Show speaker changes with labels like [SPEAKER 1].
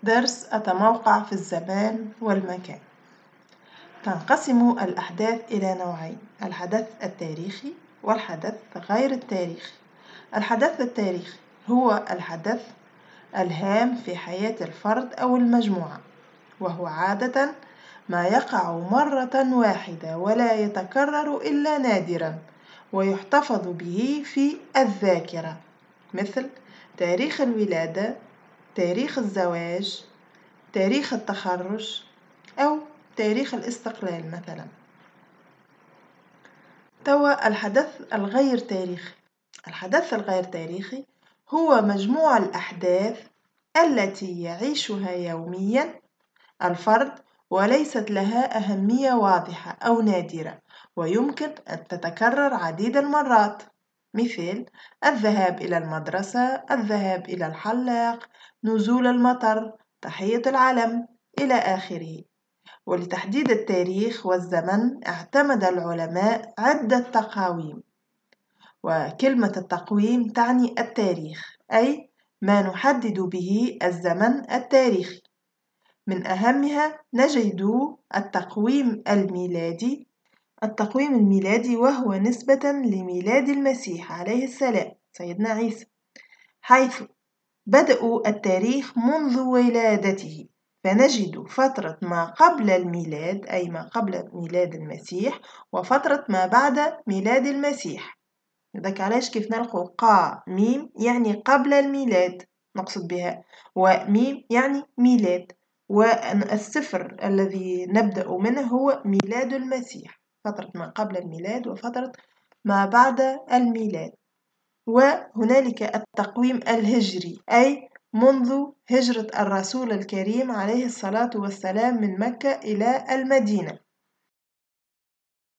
[SPEAKER 1] درس أتموقع في الزمان والمكان. تنقسم الأحداث إلى نوعين: الحدث التاريخي والحدث غير التاريخي. الحدث التاريخي هو الحدث الهام في حياة الفرد أو المجموعة، وهو عادة ما يقع مرة واحدة ولا يتكرر إلا نادرا، ويحتفظ به في الذاكرة، مثل تاريخ الولادة، تاريخ الزواج، تاريخ التخرج، أو تاريخ الاستقلال مثلا. توا الحدث الغير تاريخي. الحدث الغير تاريخي هو مجموع الأحداث التي يعيشها يوميا الفرد وليست لها أهمية واضحة أو نادرة، ويمكن أن تتكرر عديد المرات، مثل الذهاب إلى المدرسة، الذهاب إلى الحلاق، نزول المطر، تحية العلم، إلى آخره. ولتحديد التاريخ والزمن اعتمد العلماء عدة تقاويم، وكلمة التقويم تعني التاريخ، أي ما نحدد به الزمن التاريخي. من أهمها نجد التقويم الميلادي. التقويم الميلادي وهو نسبة لميلاد المسيح عليه السلام سيدنا عيسى، حيث بدأوا التاريخ منذ ولادته، فنجد فترة ما قبل الميلاد أي ما قبل ميلاد المسيح، وفترة ما بعد ميلاد المسيح. ذاك علاش كيف نلقوا قا ميم يعني قبل الميلاد نقصد بها، وميم يعني ميلاد، والصفر الذي نبدأ منه هو ميلاد المسيح، فترة ما قبل الميلاد وفترة ما بعد الميلاد. وهنالك التقويم الهجري، أي منذ هجرة الرسول الكريم عليه الصلاة والسلام من مكة إلى المدينة،